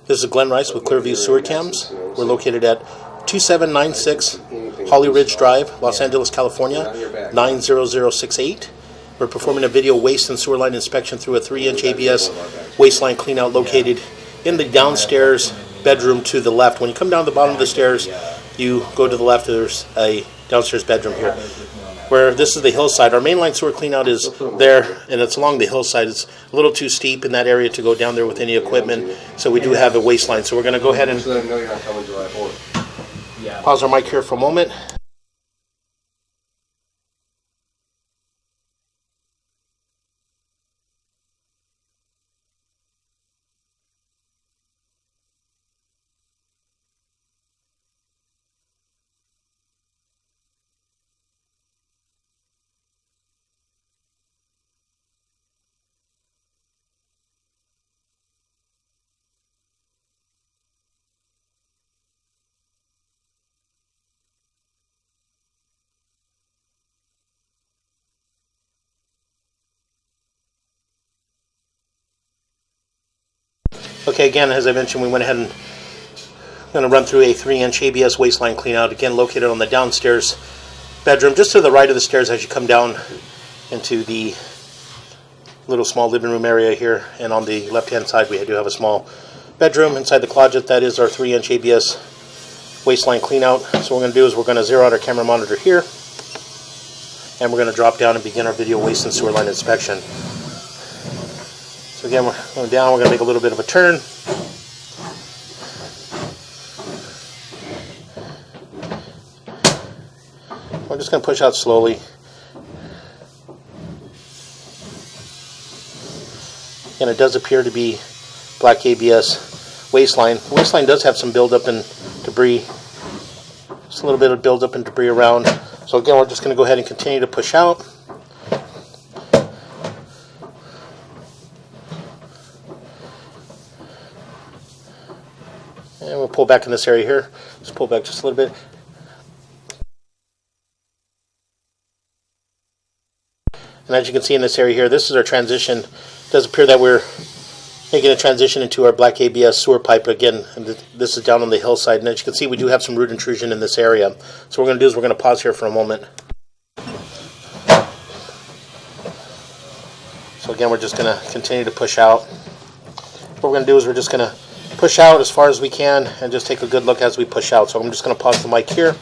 This is Glenn Rice with Clearview Sewer Cams. We're located at 2796 Hollyridge Drive, Los Angeles, California, 90068. We're performing a video waste and sewer line inspection through a 3-inch ABS waste line cleanout located in the downstairs bedroom to the left. When you come down the bottom of the stairs, you go to the left, there's a downstairs bedroom here. Where this is the hillside, our mainline sewer cleanout is there, and it's along the hillside. It's a little too steep in that area to go down there with any equipment, so we do have a waste line. So we're going to go ahead and pause our mic here for a moment. Okay, again, as I mentioned, we went ahead and going to run through a 3-inch ABS waste line cleanout, again located on the downstairs bedroom, just to the right of the stairs as you come down into the little small living room area here. And on the left-hand side, we do have a small bedroom inside the closet. That is our 3-inch ABS waste line cleanout. So what we're going to do is we're going to zero out our camera monitor here, and we're going to drop down and begin our video waste and sewer line inspection. So again, we're going down, we're going to make a little bit of a turn. We're just going to push out slowly. And it does appear to be black ABS waistline. The waistline does have some buildup and debris. Just a little bit of buildup and debris around. So again, we're just going to go ahead and continue to push out. And we'll pull back in this area here. Just pull back just a little bit. And as you can see in this area here, this is our transition. It does appear that we're making a transition into our black ABS sewer pipe again. And this is down on the hillside. And as you can see, we do have some root intrusion in this area. So what we're going to do is we're going to pause here for a moment. So again, we're just going to continue to push out. What we're going to do is we're just going to push out as far as we can and just take a good look as we push out. So I'm just going to pause the mic here.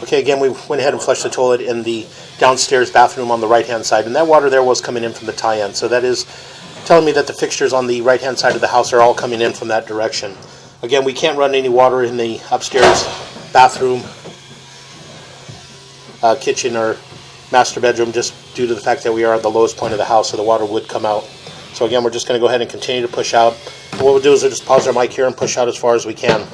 Okay, again, we went ahead and flushed the toilet in the downstairs bathroom on the right-hand side, and that water there was coming in from the tie-in. So that is telling me that the fixtures on the right-hand side of the house are all coming in from that direction. Again, we can't run any water in the upstairs bathroom, kitchen, or master bedroom, just due to the fact that we are at the lowest point of the house, so the water would come out. So again, we're just going to go ahead and continue to push out. And what we'll do is we'll just pause our mic here and push out as far as we can.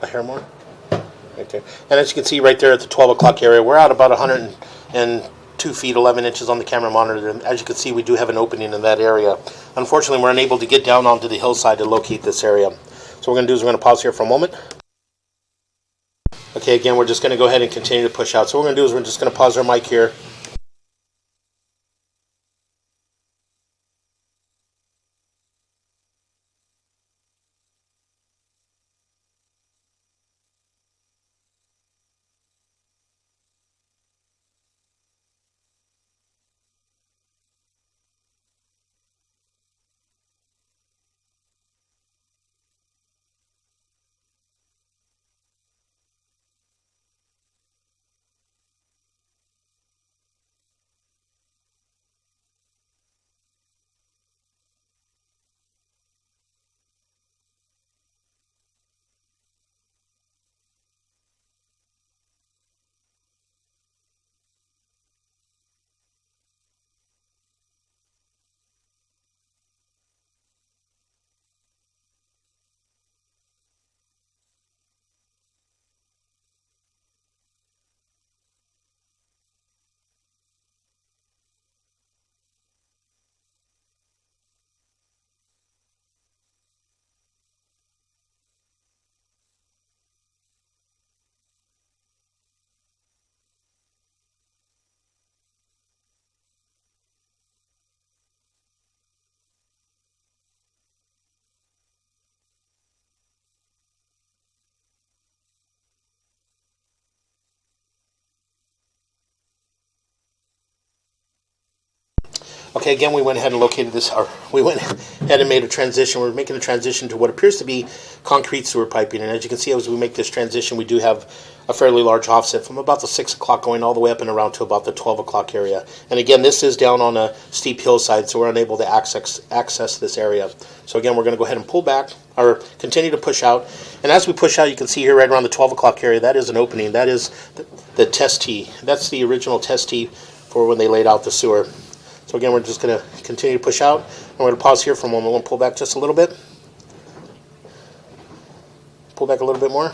a hair more. Right there. And as you can see right there at the 12 o'clock area, we're out about 102 feet 11 inches on the camera monitor. And as you can see, we do have an opening in that area. Unfortunately, we're unable to get down onto the hillside to locate this area. So what we're going to do is we're going to pause here for a moment. Okay, again, we're just going to go ahead and continue to push out. So what we're going to do is we're just going to pause our mic here. Okay, again, we went ahead and located this, or we went ahead and made a transition. We're making a transition to what appears to be concrete sewer piping. And as you can see, as we make this transition, we do have a fairly large offset from about the 6 o'clock going all the way up and around to about the 12 o'clock area. And again, this is down on a steep hillside, so we're unable to access this area. So again, we're going to go ahead and pull back, or continue to push out. And as we push out, you can see here right around the 12 o'clock area, that is an opening. That is the test tee. That's the original test tee for when they laid out the sewer. So again, we're just going to continue to push out. And we're going to pause here for a moment. We'll pull back just a little bit. Pull back a little bit more.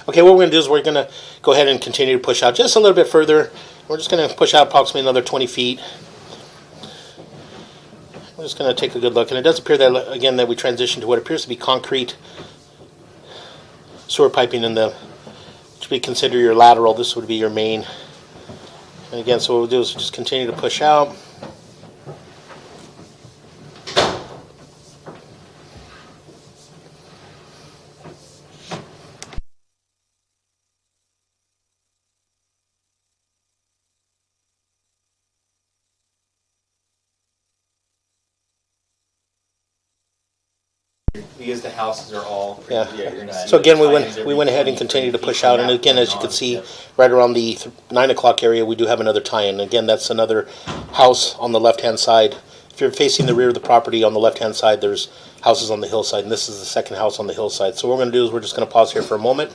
Okay, what we're going to do is we're going to go ahead and continue to push out just a little bit further. We're just going to push out approximately another 20 feet. We're just going to take a good look. And it does appear that, again, that we transitioned to what appears to be concrete sewer piping in the, which we consider your lateral. This would be your main. And again, so what we'll do is just continue to push out. because the houses are all you're not. So again, we went ahead and continued to push out, and again, as you can see, right around the 9 o'clock area, we do have another tie-in. Again, that's another house on the left-hand side. If you're facing the rear of the property on the left-hand side, there's houses on the hillside, and this is the second house on the hillside. So what we're going to do is we're just going to pause here for a moment.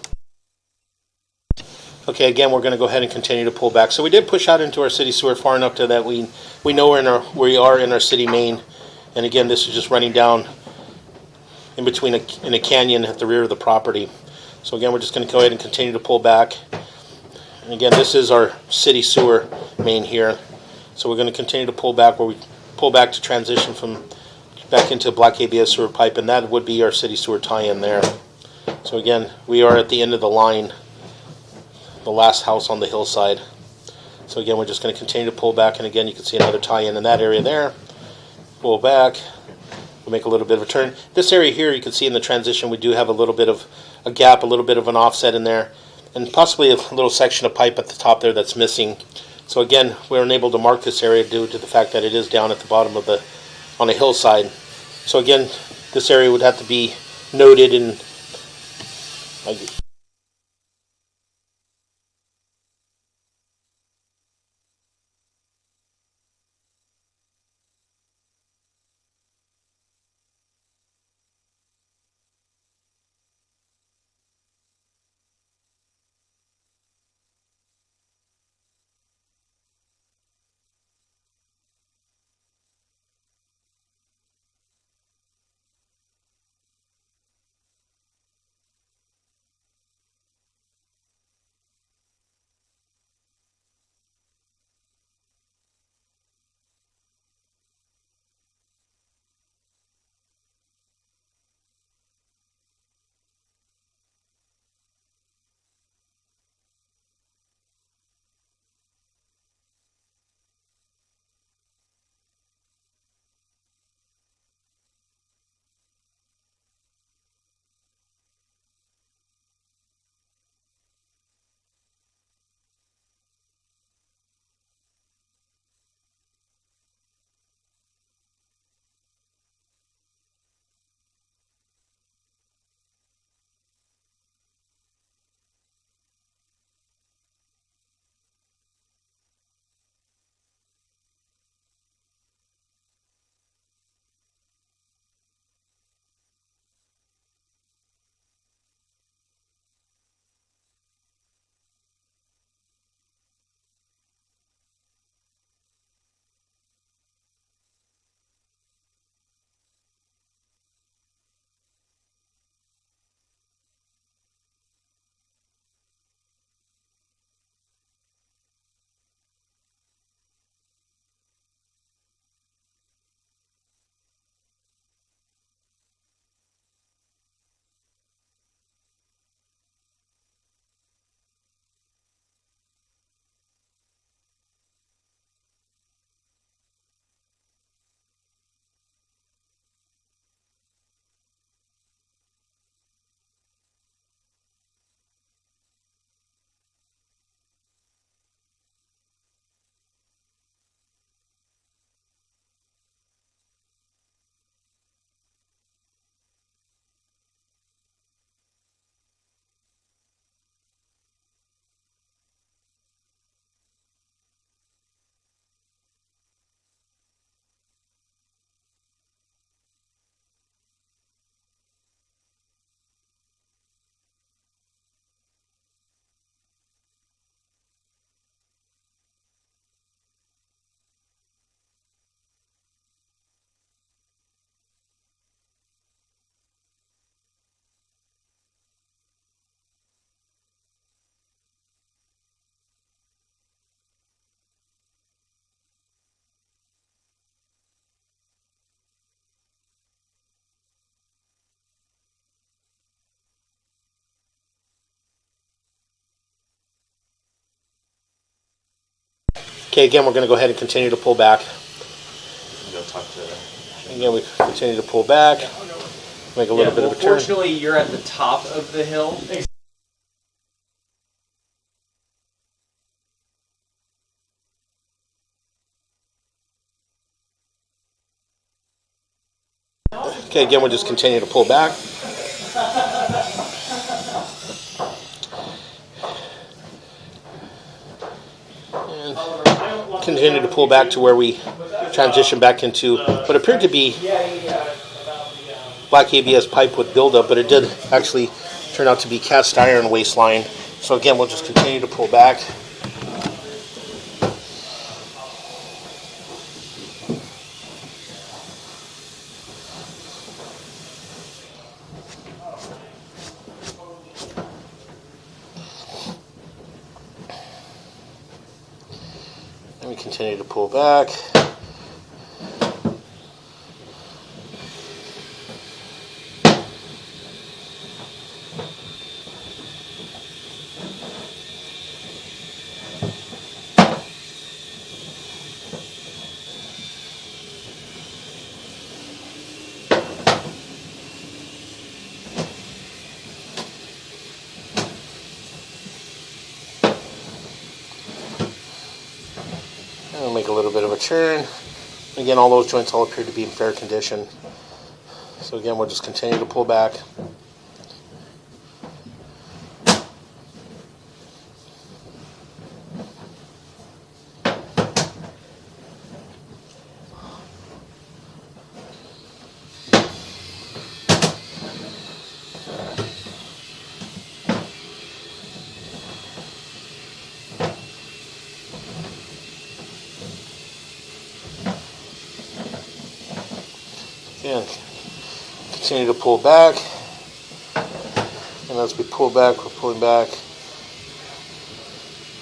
Okay, again, we're going to go ahead and continue to pull back. So we did push out into our city sewer far enough to that we know we are in our city main. And again, this is just running down in between in a canyon at the rear of the property. So again, we're just going to go ahead and continue to pull back. And again, this is our city sewer main here. So we're going to continue to pull back where we pull back to transition from back into black ABS sewer pipe, and that would be our city sewer tie-in there. So again, we are at the end of the line, the last house on the hillside. So again, we're just going to continue to pull back, and again, you can see another tie-in in that area there. Pull back. We'll make a little bit of a turn. This area here, you can see in the transition, we do have a little bit of a gap, a little bit of an offset in there, and possibly a little section of pipe at the top there that's missing. So again, we're unable to mark this area due to the fact that it is down at the bottom of on a hillside. So again, this area would have to be noted in. Okay, again, we're going to go ahead and continue to pull back. Go talk to. Again, we continue to pull back. Make a little bit of a turn. Fortunately, you're at the top of the hill. Okay, again, we'll just continue to pull back. And continue to pull back to where we transition back into what appeared to be black ABS pipe with buildup, but it did actually turn out to be cast iron waistline. So again, we'll just continue to pull back. And we continue to pull back. And we'll make a little bit of a turn. Again, all those joints all appear to be in fair condition. So again, we'll just continue to pull back. Again, continue to pull back, and as we pull back, we're pulling back.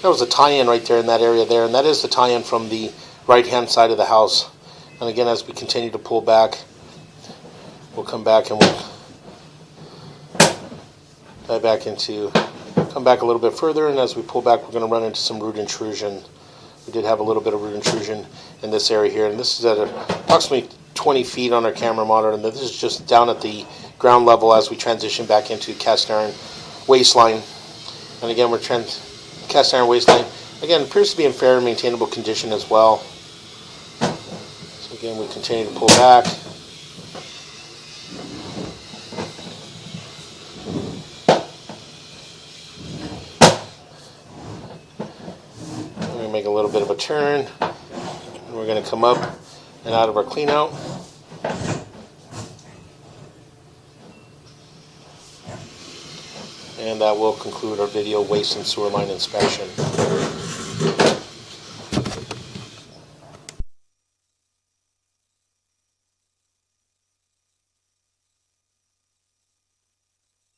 There was a tie-in right there in that area there, and that is the tie-in from the right-hand side of the house. And again, as we continue to pull back, we'll come back and we'll dive back into, come back a little bit further, and as we pull back, we're going to run into some root intrusion. We did have a little bit of root intrusion in this area here, and this is at approximately 20 feet on our camera monitor, and this is just down at the ground level as we transition back into cast iron waistline. And again, we're cast iron waistline. Again, appears to be in fair and maintainable condition as well. So again, we continue to pull back. We're going to make a little bit of a turn. We're going to come up and out of our clean out. And that will conclude our video waste and sewer line inspection.